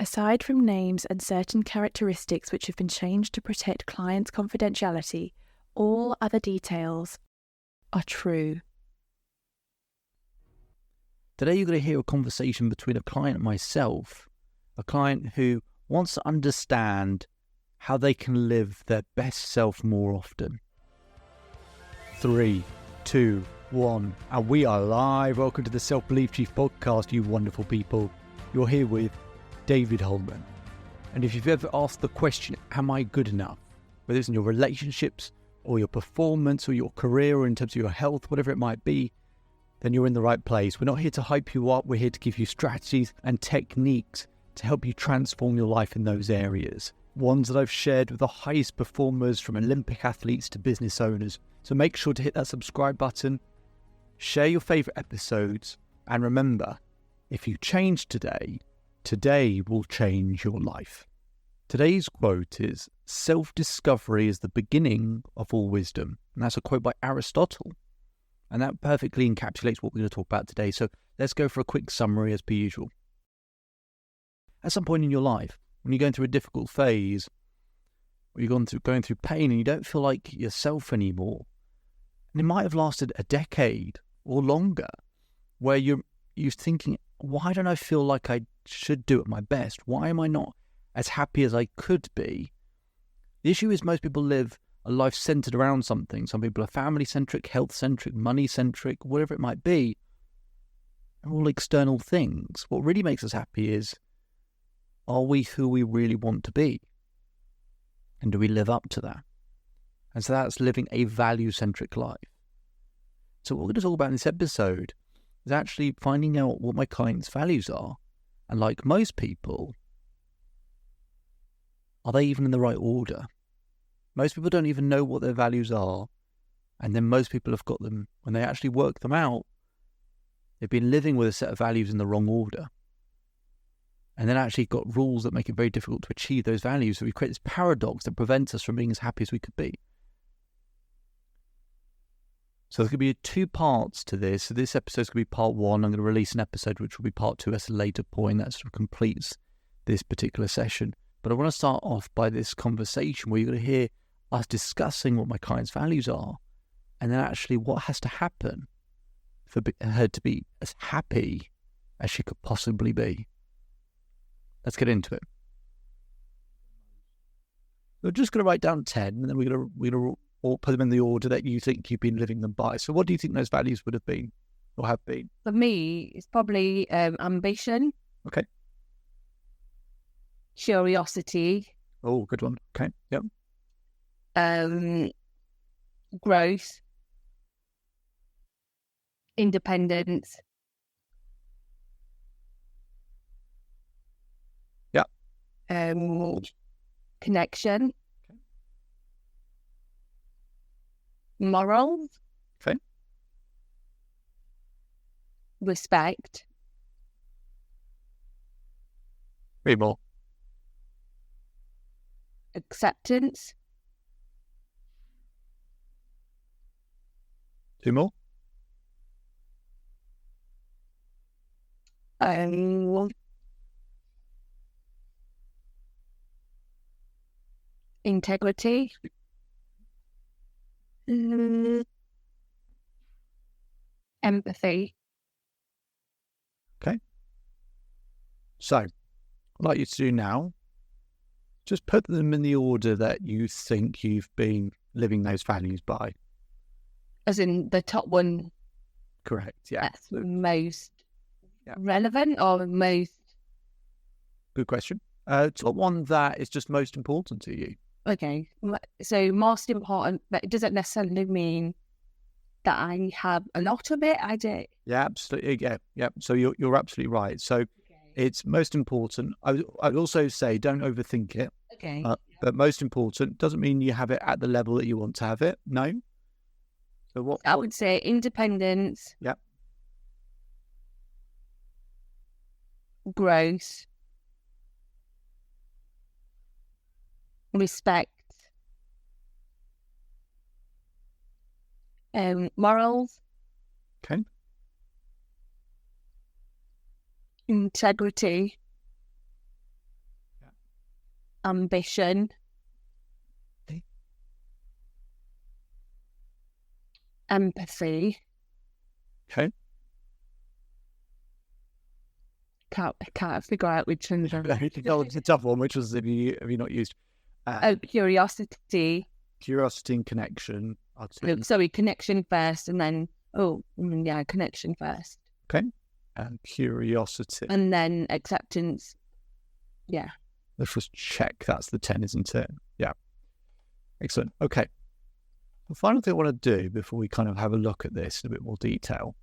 Aside from names and certain characteristics which have been changed to protect clients' confidentiality, all other details are true. Today you're going to hear a conversation between a client and myself, a client who wants to understand how they can live their best self more often. 3, 2, 1, and we are live. Welcome to the Self-Belief Chief podcast, you wonderful people. You're here with David Holman. And if you've ever asked the question, am I good enough? Whether it's in your relationships or your performance or your career or in terms of your health, whatever it might be, then you're in the right place. We're not here to hype you up. We're here to give you strategies and techniques to help you transform your life in those areas. Ones that I've shared with the highest performers, from Olympic athletes to business owners. So make sure to hit that subscribe button, share your favorite episodes, and remember, if you change today, today will change your life. Today's quote is, self-discovery is the beginning of all wisdom. And that's a quote by Aristotle. And that perfectly encapsulates what we're going to talk about today. So let's go for a quick summary as per usual. At some point in your life, when you're going through a difficult phase, or you're going through pain and you don't feel like yourself anymore, and it might have lasted a decade or longer, where you're thinking, why don't I feel like I should do at my best? Why am I not as happy as I could be? The issue is most people live a life centered around something. Some people are family-centric, health-centric, money-centric, whatever it might be. They're all external things. What really makes us happy is, are we who we really want to be? And do we live up to that? And so that's living a value-centric life. So what we're going to talk about in this episode is actually finding out what my clients' values are. And like most people, are they even in the right order? Most people don't even know what their values are. And then most people have got them, when they actually work them out, they've been living with a set of values in the wrong order. And then actually got rules that make it very difficult to achieve those values. So we create this paradox that prevents us from being as happy as we could be. So there's going to be 2 parts to this. So this episode's going to be part 1. I'm going to release an episode which will be part 2 at a later point. That sort of completes this particular session. But I want to start off by this conversation where you're going to hear us discussing what my client's values are, and then actually what has to happen for her to be as happy as she could possibly be. Let's get into it. We're just going to write down 10, and then we're going to all put them in the order that you think you've been living them by. So what do you think those values would have been or have been? For me, it's probably ambition. Okay. Curiosity. Oh, good one. Okay. Yep. Growth. Independence. Yeah. Connection. Okay. Morals. Okay. Respect. 3 more. Acceptance. 2 more. Integrity. Empathy. Okay. So, what I'd like you to do now, just put them in the order that you think you've been living those values by. As in the top one. Correct, yeah. That's most relevant or most... Good question. Top one that is just most important to you. Okay. So most important, but it doesn't necessarily mean that I have a lot of it. I do. Yeah, absolutely. Yeah. So you're absolutely right. So it's most important. I'd also say don't overthink it. Okay. But most important doesn't mean you have it at the level that you want to have it. No. So what? I would say independence. Yep. Growth. Respect. Morals. Okay. Integrity. ambition, empathy. Okay. Can't figure out which one. It's a tough one. Which was have you not used? Curiosity. Curiosity and connection. Sorry, connection first, and then connection first. Okay. And curiosity. And then acceptance. Yeah. Let's just check. That's the 10, isn't it? Yeah. Excellent. Okay. The final thing I want to do before we kind of have a look at this in a bit more detail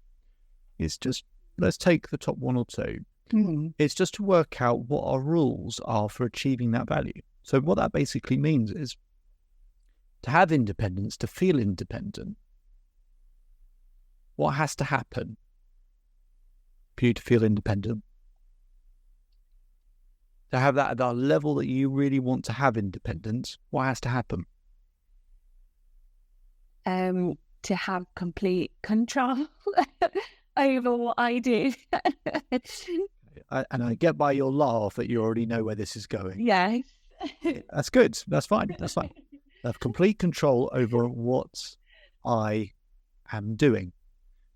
is just, let's take the top one or two. Mm-hmm. It's just to work out what our rules are for achieving that value. So what that basically means is to have independence, to feel independent, what has to happen for you to feel independent? To have that at the level that you really want to have independence, what has to happen? To have complete control over what I do. And I get by your laugh that you already know where this is going. Yeah. That's good. That's fine. That's fine. I have complete control over what I am doing.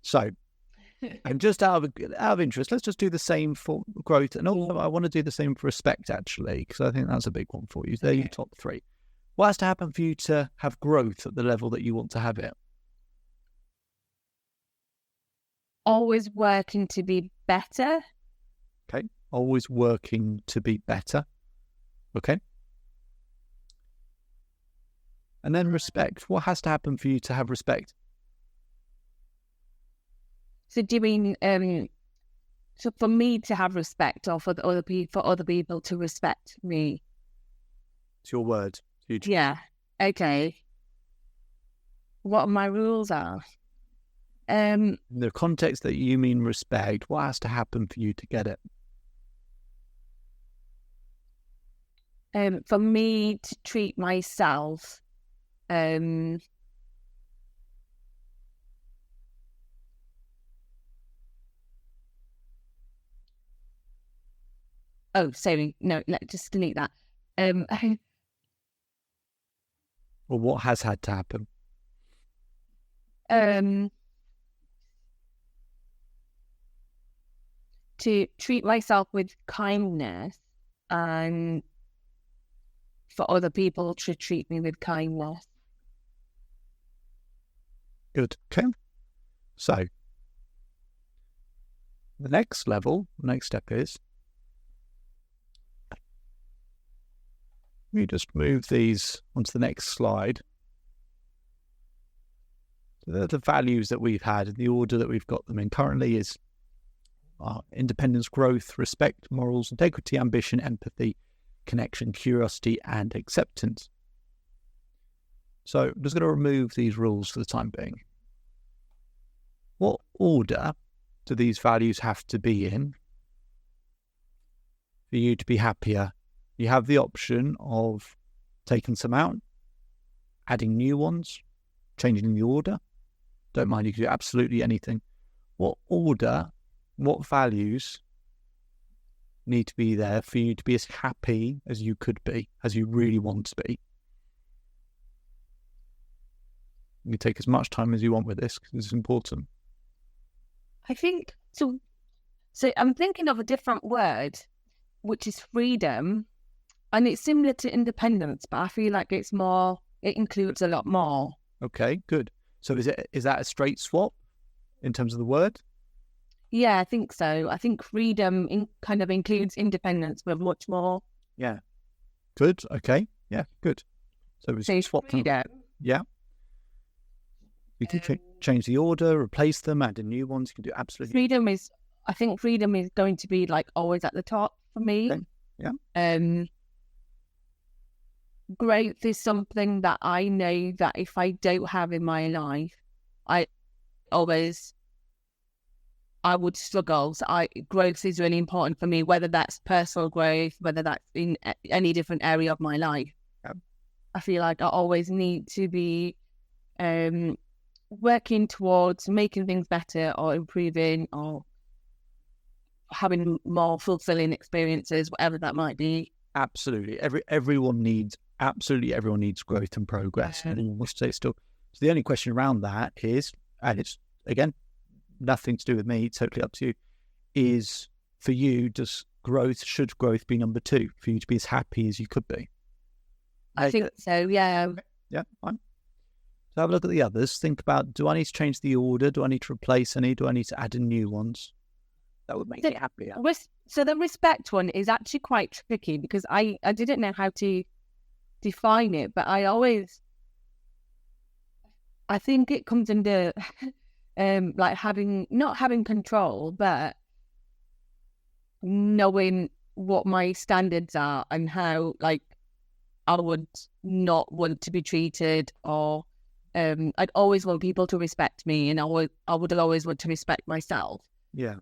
So, and just out of interest, let's just do the same for growth. And also, I want to do the same for respect, actually, because I think that's a big one for you. They're your top three. What has to happen for you to have growth at the level that you want to have it? Always working to be better. Okay. Always working to be better. Okay. And then respect. What has to happen for you to have respect? So do you mean, so for me to have respect, or for other people to respect me? It's your word. Huge. Yeah. Okay. What my rules are? In the context that you mean respect, what has to happen for you to get it? For me to treat myself, oh, sorry, no, let's just delete that. Or what has had to happen? To treat myself with kindness, and for other people to treat me with kindness. Good. Okay. So the next step is we just move these onto the next slide. The values that we've had in the order that we've got them in currently is independence, growth, respect, morals, integrity, ambition, empathy, connection, curiosity, and acceptance. So I'm just going to remove these rules for the time being. What order do these values have to be in for you to be happier? You have the option of taking some out, adding new ones, changing the order. Don't mind, you can do absolutely anything. What order, what values need to be there for you to be as happy as you could be, as you really want to be? You take as much time as you want with this because it's important. I think so. So I'm thinking of a different word, which is freedom, and it's similar to independence, but I feel like it includes a lot more. Okay, good. So is that a straight swap in terms of the word? Yeah, I think so. I think freedom kind of includes independence, but much more. Yeah. Good. Okay. Yeah. Good. So we swap them. Yeah. You can change the order, replace them, add in new ones. You can do absolutely. I think freedom is going to be like always at the top for me. Okay. Yeah. Growth is something that I know that if I don't have in my life, I would struggle. So growth is really important for me, whether that's personal growth, whether that's in any different area of my life. Yeah. I feel like I always need to be working towards making things better or improving or having more fulfilling experiences, whatever that might be. Absolutely. Everyone needs growth and progress. And we'll say still. So the only question around that is, and it's again nothing to do with me, totally up to you, is for you, should growth be number 2 for you to be as happy as you could be? I think so, yeah. Yeah, fine. So have a look at the others. Think about, do I need to change the order? Do I need to replace any? Do I need to add in new ones? That would make me happier. So the respect one is actually quite tricky because I didn't know how to define it, but I think it comes under like not having control, but knowing what my standards are and how like I would not want to be treated, or I'd always want people to respect me, and I would always want to respect myself. Yeah.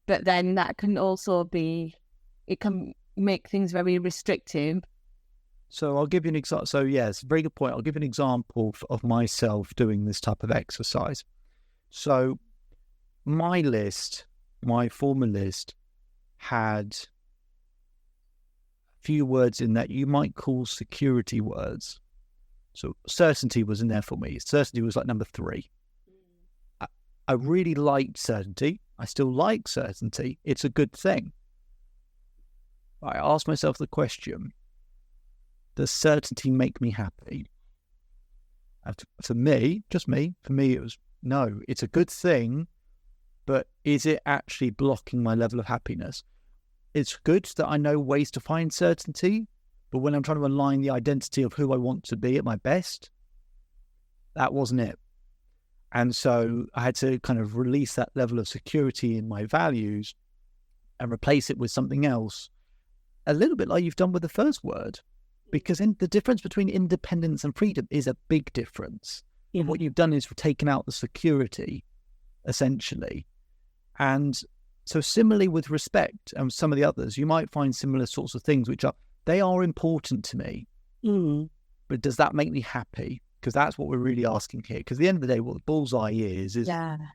But then that can also it can make things very restrictive. So I'll give you an example. So yes, very good point. I'll give you an example of myself doing this type of exercise. So my former list had a few words in that you might call security words. So certainty was in there for me. Certainty was like number 3. I really liked certainty. I still like certainty. It's a good thing. I asked myself the question, does certainty make me happy? And for me, it was no, it's a good thing, but is it actually blocking my level of happiness? It's good that I know ways to find certainty, but when I'm trying to align the identity of who I want to be at my best, that wasn't it. And so I had to kind of release that level of security in my values and replace it with something else, a little bit like you've done with the first word, because the difference between independence and freedom is a big difference. Yeah. What you've done is taken out the security, essentially. And so similarly with respect and some of the others, you might find similar sorts of things, they are important to me. But does that make me happy? Because that's what we're really asking here. Because at the end of the day, what the bullseye is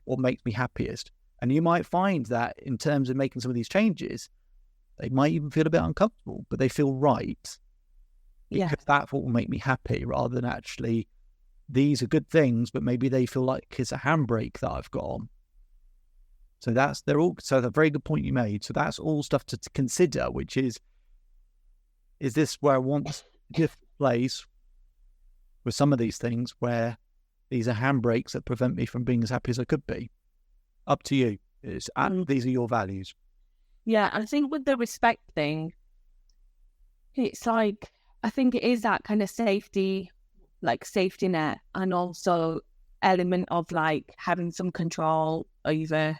what makes me happiest. And you might find that in terms of making some of these changes, they might even feel a bit uncomfortable, but they feel right. Because that's what will make me happy, rather than actually, these are good things, but maybe they feel like it's a handbrake that I've got on. So that's a very good point you made. So that's all stuff to consider, which is this where I want to get a place with some of these things where these are handbrakes that prevent me from being as happy as I could be? Up to you. These are your values. Yeah, I think with the respect thing, it's like, I think it is that kind of safety net, and also element of like having some control over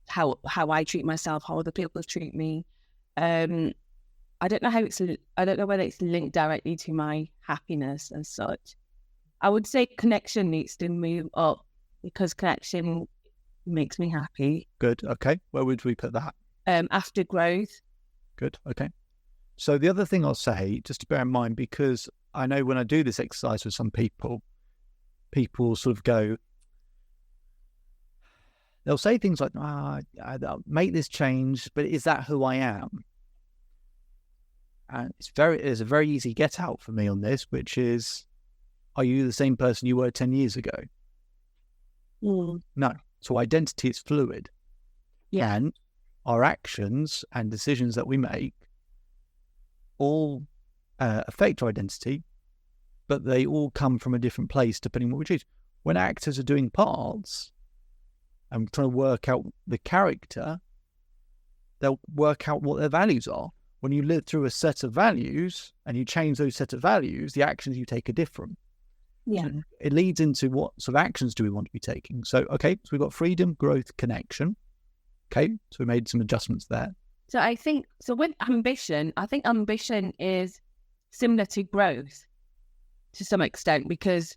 how I treat myself, how other people treat me. I don't know whether it's linked directly to my happiness and such. I would say connection needs to move up, because connection makes me happy. Good. Okay. Where would we put that? After growth. Good. Okay. So the other thing I'll say, just to bear in mind, because I know when I do this exercise with some people sort of go, they'll say things like, I'll make this change, but is that who I am? And there's a very easy get out for me on this, which is, are you the same person you were 10 years ago? No. So identity is fluid. Yeah. And our actions and decisions that we make all affect our identity, but they all come from a different place depending on what we choose. When actors are doing parts and trying to work out the character, they'll work out what their values are. When you live through a set of values and you change those set of values, the actions you take are different. Yeah. So it leads into what sort of actions do we want to be taking. So, okay, so we've got freedom, growth, connection. Okay, so we made some adjustments there. So I think, with ambition, I think ambition is similar to growth to some extent, because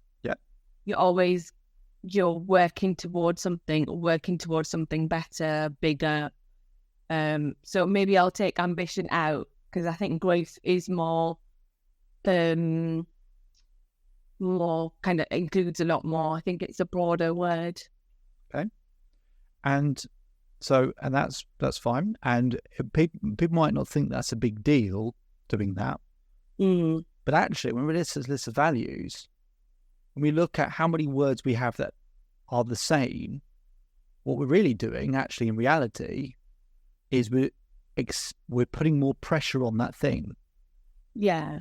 you're working towards something better, bigger. So maybe I'll take ambition out, because I think growth is more kind of includes a lot more. I think it's a broader word. Okay. And So, and that's fine. And people might not think that's a big deal doing that. But actually, when we list of values, when we look at how many words we have that are the same, what we're really doing, actually, in reality, is we're putting more pressure on that thing. Yeah.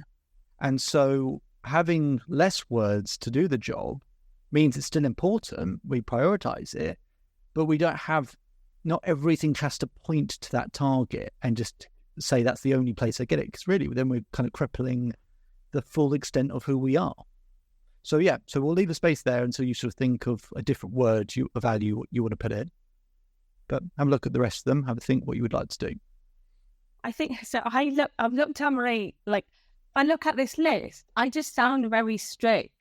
And so having less words to do the job means it's still important. We prioritize it, but we don't have, not everything has to point to that target and just say that's the only place I get it. Because really, then we're kind of crippling the full extent of who we are. So yeah, so we'll leave a space there until you sort of think of a different word, a value you want to put in. But have a look at the rest of them. Have a think what you would like to do. I think so. I've looked at I look at this list. I just sound very strict.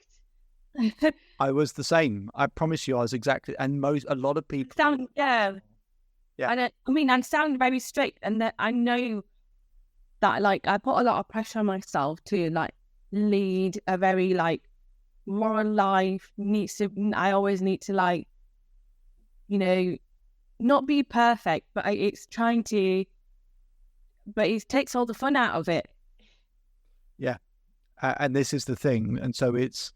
I was the same. I promise you, I was exactly. And a lot of people yeah. I sound very strict, and that I know that like I put a lot of pressure on myself to like lead a very like moral life. I always need to like, you know, not be perfect, but it takes all the fun out of it. Yeah. And this is the thing. And so it's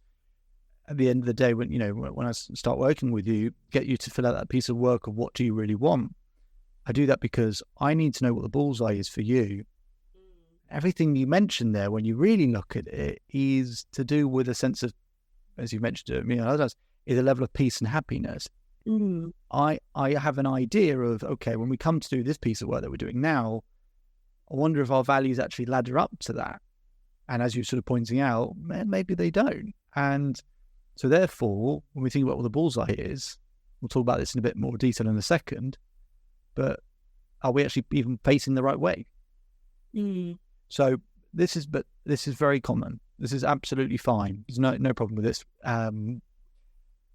at the end of the day, when I start working with you, get you to fill out that piece of work of what do you really want. I do that because I need to know what the bullseye is for you. Everything you mentioned there, when you really look at it, is to do with a sense of, as you mentioned it, is a level of peace and happiness. I have an idea of, okay, when we come to do this piece of work that we're doing now, I wonder if our values actually ladder up to that. And as you're sort of pointing out, maybe they don't. And so therefore, when we think about what the bullseye is, we'll talk about this in a bit more detail in a second, but are we actually even facing the right way? So this is very common. This is absolutely fine. There's no problem with this. And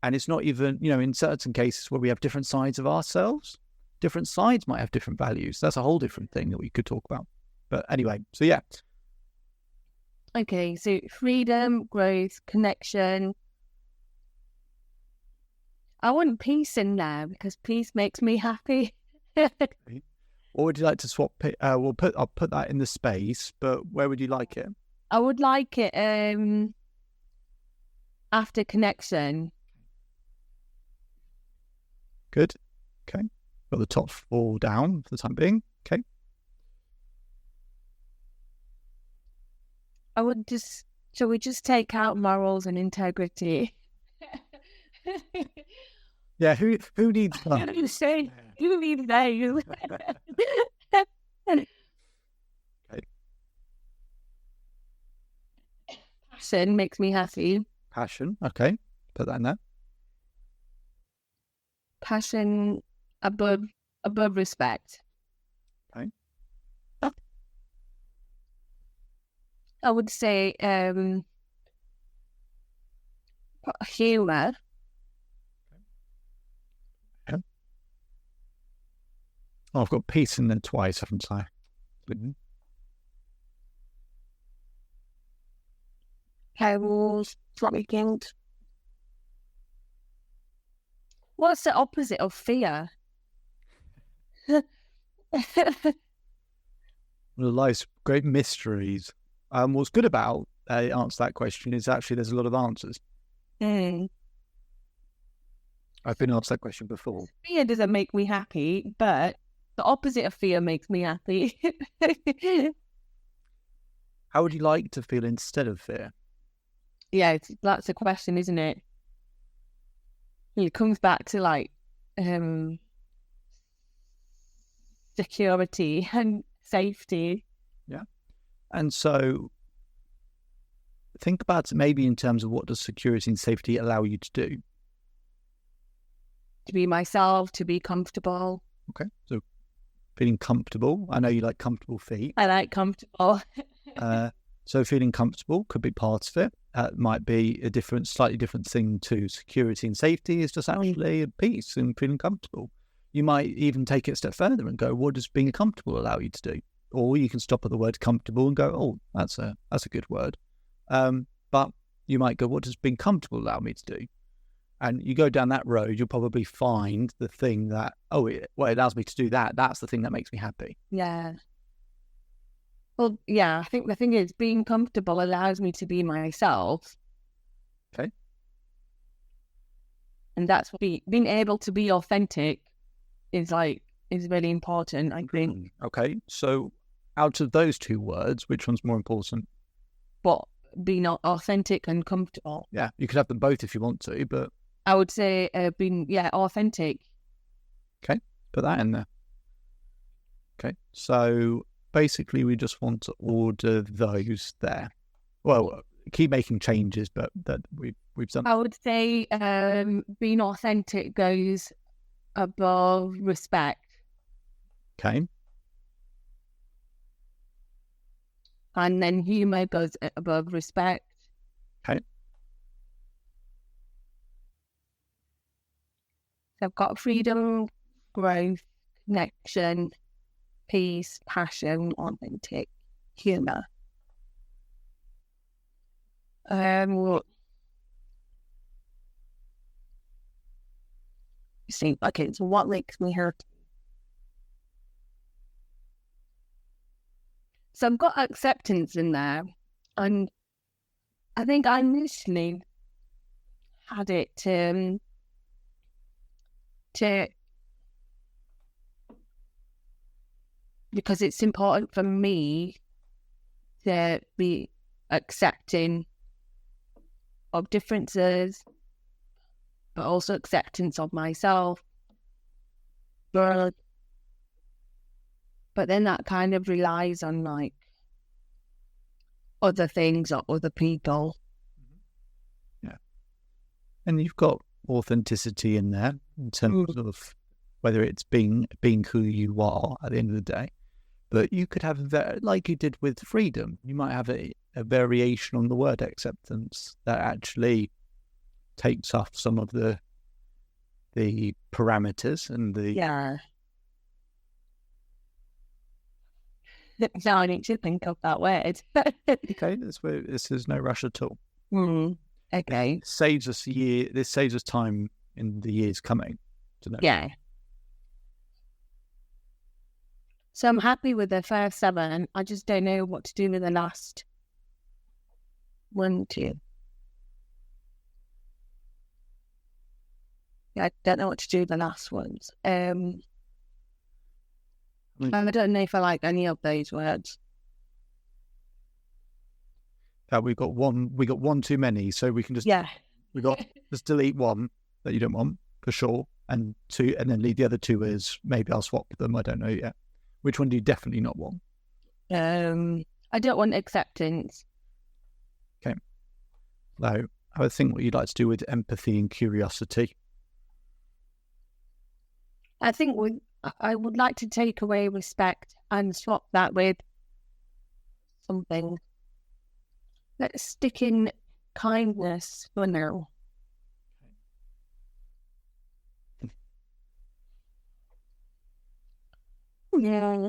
it's not even, in certain cases where we have different sides of ourselves, different sides might have different values. That's a whole different thing that we could talk about. But anyway, so yeah. Okay, so freedom, growth, connection. I want peace in there because peace makes me happy. Or would you like to swap? I'll put that in the space, but where would you like it? I would like it after connection. Good. Okay. Got the top 4 down for the time being. Okay. Shall we just take out morals and integrity? Yeah, who needs that? Who needs those? Okay. Passion makes me happy. Passion. Okay. Put that in there. Passion above respect. Okay. I would say humor. Yeah. Oh, I've got peace in there twice, haven't I? Carols, weekend. What's the opposite of fear? Well, life's great mysteries. What's good about answer that question is actually there's a lot of answers. I've been asked that question before. Fear doesn't make me happy, but the opposite of fear makes me happy. How would you like to feel instead of fear? Yeah, that's a question, isn't it? It comes back to like security and safety. Yeah. And so think about it maybe in terms of what does security and safety allow you to do? To be myself, to be comfortable. Okay. So feeling comfortable. I know you like comfortable feet. I like comfortable. So feeling comfortable could be part of it. Might be a slightly different thing to security and safety. Is just actually peace and feeling comfortable. You might even take it a step further and go, what does being comfortable allow you to do? Or you can stop at the word comfortable and go, oh, that's a good word. But you might go, what does being comfortable allow me to do? And you go down that road, you'll probably find the thing that, it allows me to do that. That's the thing that makes me happy. Yeah. Well, yeah, I think the thing is being comfortable allows me to be myself. Okay. And that's being able to be authentic is really important, I think. Okay. So out of those two words, which one's more important? But being authentic and comfortable. Yeah, you could have them both if you want to, but I would say being authentic. Okay, put that in there. Okay, so basically we just want to order those there. Well, keep making changes, but that we've done. I would say being authentic goes above respect. Okay. And then humour goes above respect. Okay. So I've got freedom, growth, connection, peace, passion, authentic, humour. So what makes me happy? So I've got acceptance in there, and I think I initially had it to because it's important for me to be accepting of differences, but also acceptance of myself. But then that kind of relies on like other things or other people. Yeah. And you've got authenticity in there in terms of whether it's being who you are at the end of the day. But you could have, like you did with freedom, you might have a variation on the word acceptance that actually takes off some of the parameters and the... Yeah. Now I need to think of that word. Okay, this is no rush at all. Okay. This saves us time in the years coming. Yeah. So I'm happy with the first 7. I just don't know what to do with the last 1, 2. Yeah, I don't know what to do with the last ones. I don't know if I like any of those words. We got one too many, so we can just just delete one that you don't want for sure, and 2, and then leave the other 2 as maybe I'll swap them. I don't know yet. Which one do you definitely not want? I don't want acceptance. Okay. Now, I would think what you'd like to do with empathy and curiosity. I think I would like to take away respect and swap that with something. Let's stick in kindness for now. Yeah.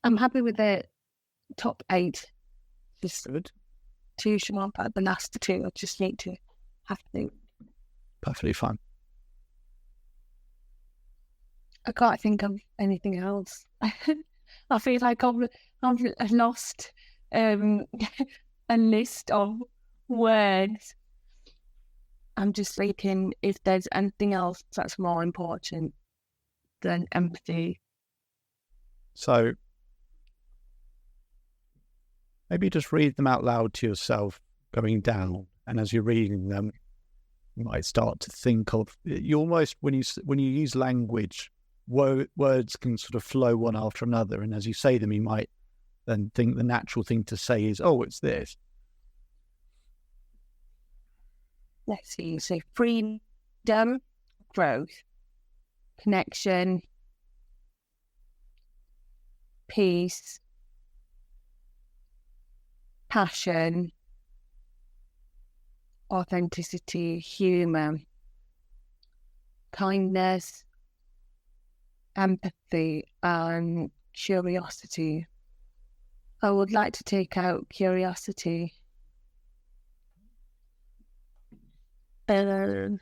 I'm happy with the top 8. Just good. 2 short, but the last 2 I just need to have to. Perfectly fine. I can't think of anything else. I feel like I've lost a list of words. I'm just thinking if there's anything else that's more important than empathy. So maybe just read them out loud to yourself going down, and as you're reading them, you might start to think of you almost when you use language, words can sort of flow one after another, and as you say them, you might then think the natural thing to say is, "Oh, it's this." Let's see. So freedom, growth, connection, peace, passion, authenticity, humour, kindness, empathy, and curiosity. I would like to take out curiosity. And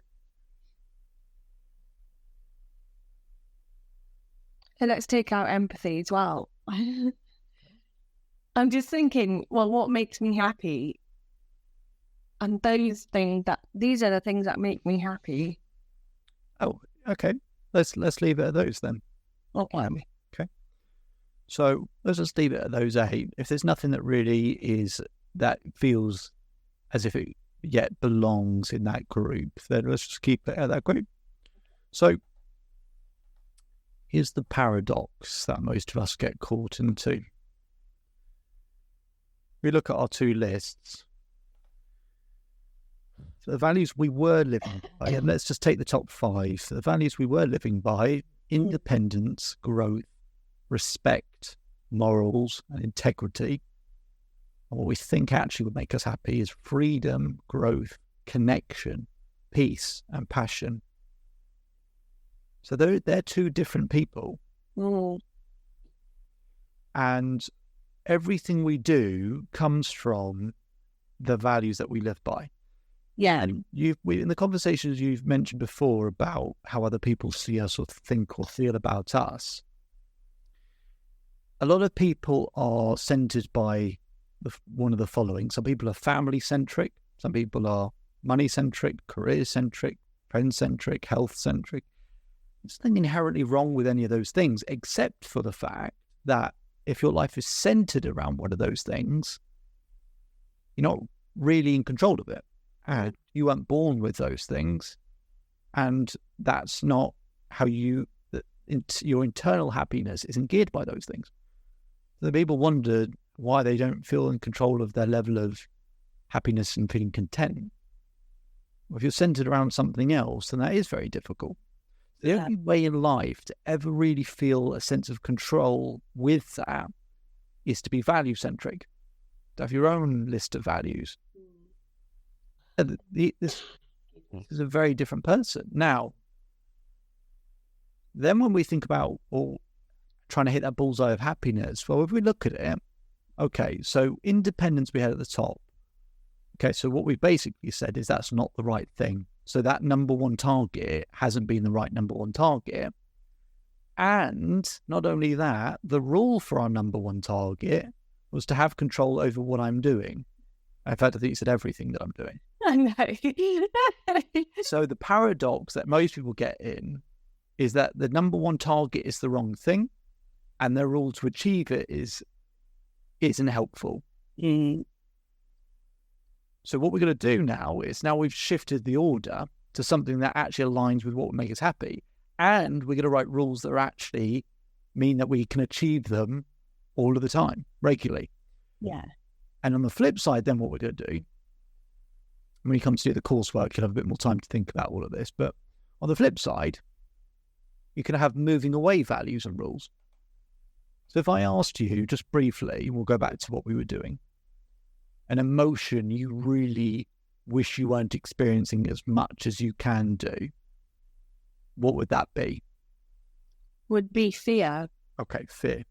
let's take out empathy as well. I'm just thinking, well, what makes me happy? And these are the things that make me happy. Oh, okay. Let's leave it at those then. Okay. Okay. So let's just leave it at those 8. If there's nothing that really that feels as if it yet belongs in that group, then let's just keep it at that group. So here's the paradox that most of us get caught into. We look at our 2 lists. The values we were living by, and let's just take the top 5. The values we were living by: independence, growth, respect, morals, and integrity. And what we think actually would make us happy is freedom, growth, connection, peace, and passion. So they're 2 different people. And everything we do comes from the values that we live by. Yeah. And in the conversations you've mentioned before about how other people see us or think or feel about us, a lot of people are centered by one of the following. Some people are family-centric. Some people are money-centric, career-centric, friend-centric, health-centric. There's nothing inherently wrong with any of those things, except for the fact that if your life is centered around one of those things, you're not really in control of it. And you weren't born with those things, and that's not how your internal happiness isn't geared by those things. The people wondered why they don't feel in control of their level of happiness and feeling content. Well, if you're centered around something else, then that is very difficult. The only way in life to ever really feel a sense of control with that is to be value-centric, to have your own list of values. This is a very different person. Now, then when we think about trying to hit that bullseye of happiness, well, if we look at it, okay, so independence we had at the top. Okay, so what we basically said is that's not the right thing. So that number 1 target hasn't been the right number 1 target. And not only that, the rule for our number 1 target was to have control over what I'm doing. In fact, I think you said everything that I'm doing. I know. So the paradox that most people get in is that the number 1 target is the wrong thing, and the rule to achieve it isn't helpful. So what we're going to do now is we've shifted the order to something that actually aligns with what would make us happy, and we're going to write rules that actually mean that we can achieve them all of the time, regularly. Yeah. And on the flip side, then what we're going to do, when you come to do the coursework, you'll have a bit more time to think about all of this. But on the flip side, you can have moving away values and rules. So if I asked you just briefly, we'll go back to what we were doing, an emotion you really wish you weren't experiencing as much as you can do, what would that be? Would be fear. Okay, fear.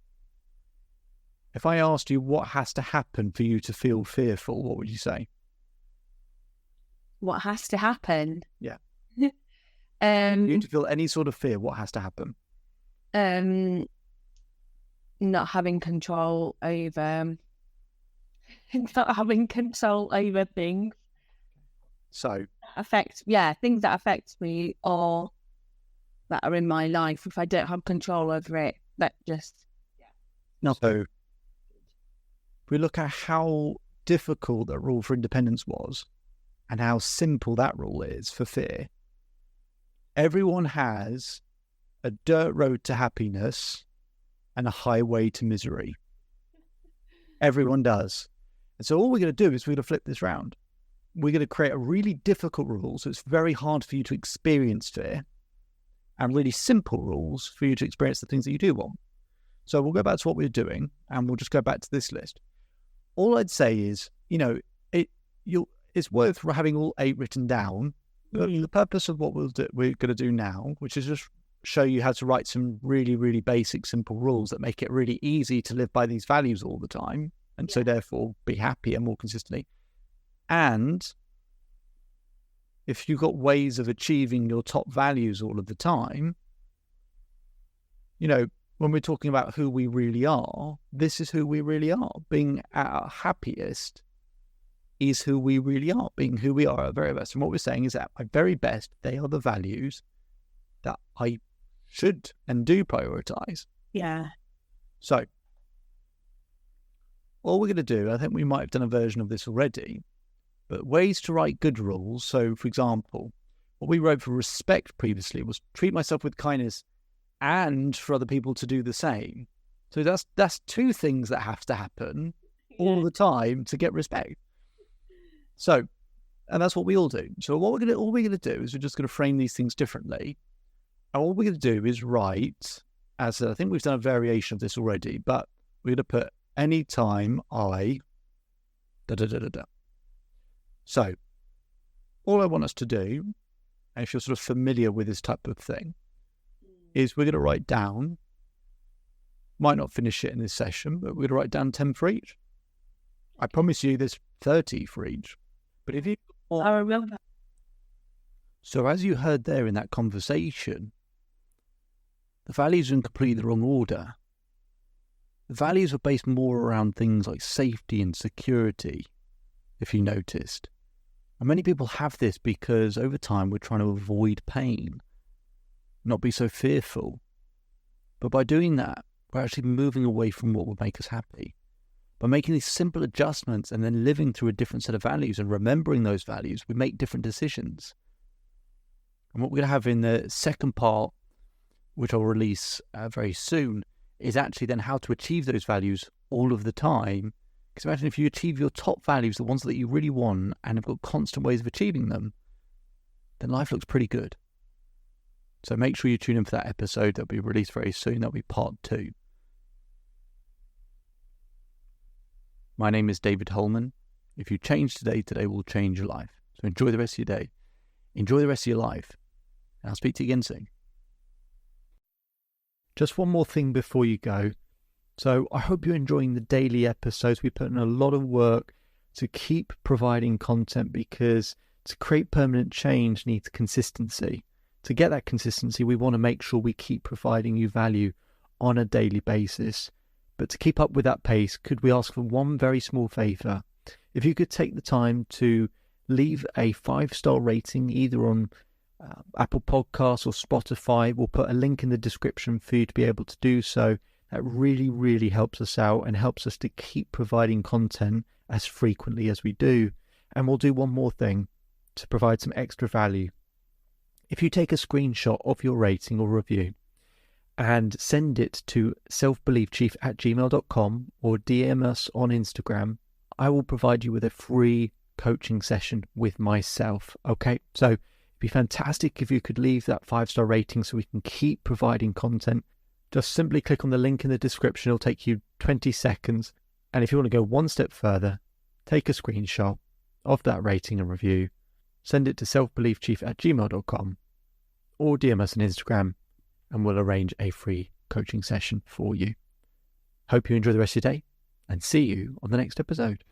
If I asked you what has to happen for you to feel fearful, what would you say? What has to happen? Yeah. You to feel any sort of fear, what has to happen? Not having control over things. So things that affect me or that are in my life. If I don't have control over it, that just So if we look at how difficult that rule for independence was and how simple that rule is for fear, everyone has a dirt road to happiness and a highway to misery. Everyone does. And so all we're going to do is we're going to flip this round. We're going to create a really difficult rule so it's very hard for you to experience fear, and really simple rules for you to experience the things that you do want. So we'll go back to what we're doing, and we'll just go back to this list. All I'd say is, it's worth having all 8 written down. The purpose of what we're going to do now, which is just show you how to write some really, really basic, simple rules that make it really easy to live by these values all the time, and so therefore be happier more consistently. And if you've got ways of achieving your top values all of the time, you know, when we're talking about who we really are, this is who we really are. Being at our happiest is who we really are, being who we are at our very best. And what we're saying is that at my very best, they are the values that I should and do prioritize. Yeah. So all we're going to do, I think we might have done a version of this already, but ways to write good rules. So, for example, what we wrote for respect previously was treat myself with kindness and for other people to do the same. So that's two things that have to happen all the time to get respect. So, and that's what we all do. So all we're going to do is we're just going to frame these things differently. And what we're going to do is write, as I think we've done a variation of this already, but we're going to put anytime I da-da-da-da-da. So all I want us to do, and if you're sort of familiar with this type of thing, is we're going to write down, might not finish it in this session, but we're going to write down 10 for each. I promise you there's 30 for each. But if you... I remember. So as you heard there in that conversation, the values are in completely the wrong order. The values are based more around things like safety and security, if you noticed. And many people have this because over time we're trying to avoid pain, not be so fearful. But by doing that, we're actually moving away from what would make us happy. By making these simple adjustments and then living through a different set of values and remembering those values, we make different decisions. And what we're going to have in the second part, which I'll release very soon, is actually then how to achieve those values all of the time. Because imagine if you achieve your top values, the ones that you really want, and have got constant ways of achieving them, then life looks pretty good. So make sure you tune in for that episode. That'll be released very soon. That'll be part 2. My name is David Holman. If you change today, today will change your life. So enjoy the rest of your day. Enjoy the rest of your life. And I'll speak to you again soon. Just one more thing before you go. So I hope you're enjoying the daily episodes. We put in a lot of work to keep providing content because to create permanent change needs consistency. To get that consistency, we want to make sure we keep providing you value on a daily basis. But to keep up with that pace, could we ask for one very small favour? If you could take the time to leave a 5-star rating either on Apple Podcasts or Spotify. We'll put a link in the description for you to be able to do so. That really, really helps us out and helps us to keep providing content as frequently as we do. And we'll do one more thing to provide some extra value. If you take a screenshot of your rating or review and send it to selfbeliefchief@gmail.com or DM us on Instagram, I will provide you with a free coaching session with myself. Okay, so it'd be fantastic if you could leave that 5-star rating so we can keep providing content. Just simply click on the link in the description. It'll take you 20 seconds. And if you want to go one step further, take a screenshot of that rating and review, send it to selfbeliefchief@gmail.com or DM us on Instagram, and we'll arrange a free coaching session for you. Hope you enjoy the rest of your day and see you on the next episode.